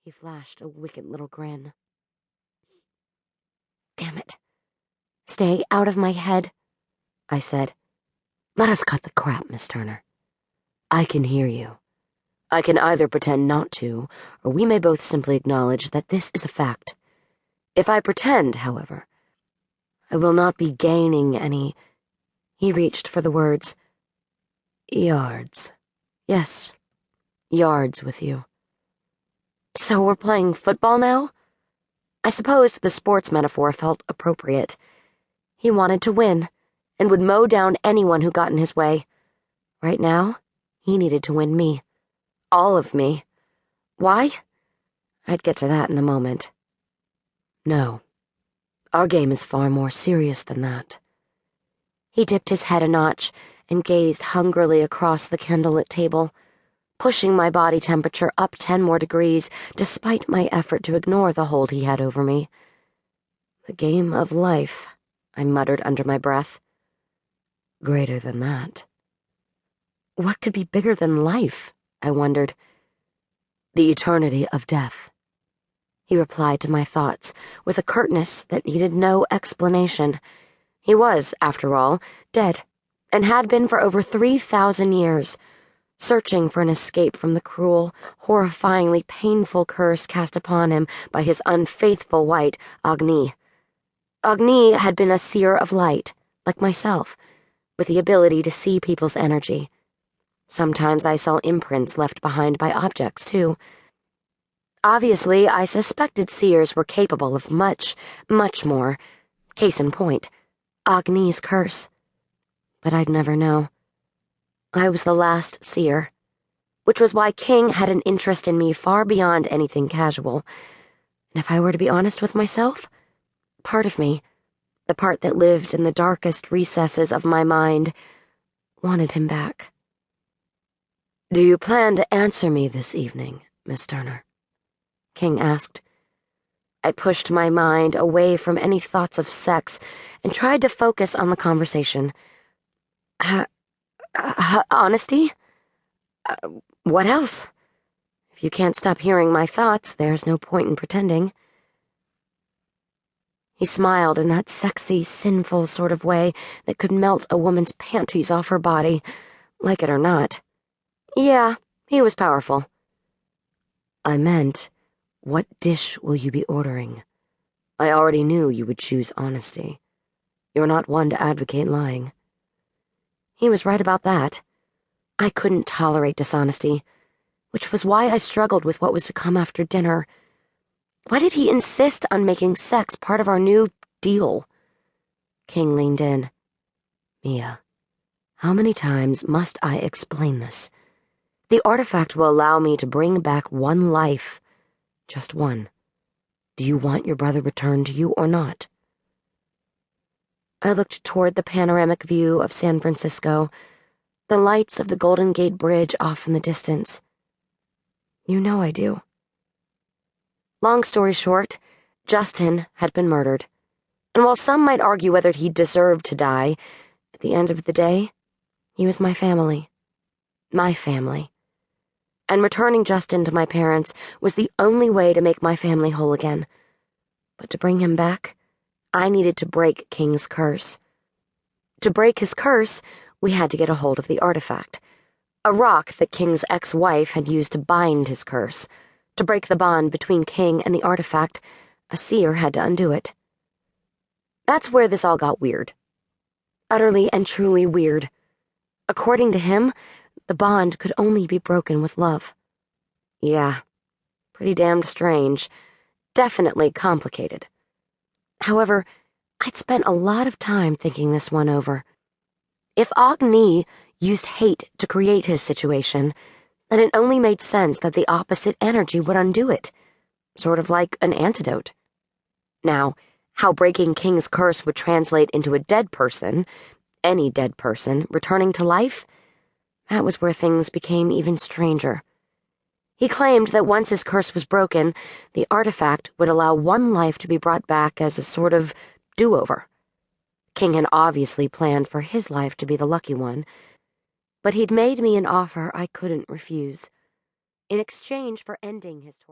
He flashed a wicked little grin. Damn it. Stay out of my head, I said. Let us cut the crap, Miss Turner. I can hear you. I can either pretend not to, or we may both simply acknowledge that this is a fact. If I pretend, however, I will not be gaining any... He reached for the words. Yards. Yes, yards with you. So we're playing football now? I supposed the sports metaphor felt appropriate. He wanted to win, and would mow down anyone who got in his way. Right now, he needed to win me. All of me. Why? I'd get to that in a moment. No. Our game is far more serious than that. He dipped his head a notch and gazed hungrily across the candlelit table, pushing my body temperature up 10 more degrees despite my effort to ignore the hold he had over me. The game of life, I muttered under my breath. Greater than that. What could be bigger than life? I wondered. The eternity of death. He replied to my thoughts with a curtness that needed no explanation. He was, after all, dead, and had been for over 3,000 years, searching for an escape from the cruel, horrifyingly painful curse cast upon him by his unfaithful wife, Agni. Agni had been a seer of light, like myself, with the ability to see people's energy. Sometimes I saw imprints left behind by objects, too. Obviously, I suspected seers were capable of much, much more. Case in point, Agni's curse. But I'd never know. I was the last seer, which was why King had an interest in me far beyond anything casual. And if I were to be honest with myself, part of me, the part that lived in the darkest recesses of my mind, wanted him back. Do you plan to answer me this evening, Miss Turner? King asked. I pushed my mind away from any thoughts of sex and tried to focus on the conversation. Honesty? What else? If you can't stop hearing my thoughts, there's no point in pretending. He smiled in that sexy, sinful sort of way that could melt a woman's panties off her body, like it or not. Yeah, he was powerful. I meant, what dish will you be ordering? I already knew you would choose honesty. You're not one to advocate lying. He was right about that. I couldn't tolerate dishonesty, which was why I struggled with what was to come after dinner. Why did he insist on making sex part of our new deal? King leaned in. Mia, how many times must I explain this? The artifact will allow me to bring back one life. Just one. Do you want your brother returned to you or not? I looked toward the panoramic view of San Francisco, the lights of the Golden Gate Bridge off in the distance. You know I do. Long story short, Justin had been murdered, and while some might argue whether he deserved to die, at the end of the day, he was my family. My family. And returning Justin to my parents was the only way to make my family whole again. But to bring him back, I needed to break King's curse. To break his curse, we had to get a hold of the artifact, a rock that King's ex-wife had used to bind his curse. To break the bond between King and the artifact, a seer had to undo it. That's where this all got weird. Utterly and truly weird. According to him, the bond could only be broken with love. Yeah, pretty damned strange. Definitely complicated. However, I'd spent a lot of time thinking this one over. If Agni used hate to create his situation, then it only made sense that the opposite energy would undo it, sort of like an antidote. Now, how breaking King's curse would translate into a dead person, any dead person, returning to life, that was where things became even stranger. He claimed that once his curse was broken, the artifact would allow one life to be brought back as a sort of do-over. King had obviously planned for his life to be the lucky one, but he'd made me an offer I couldn't refuse, in exchange for ending his torture.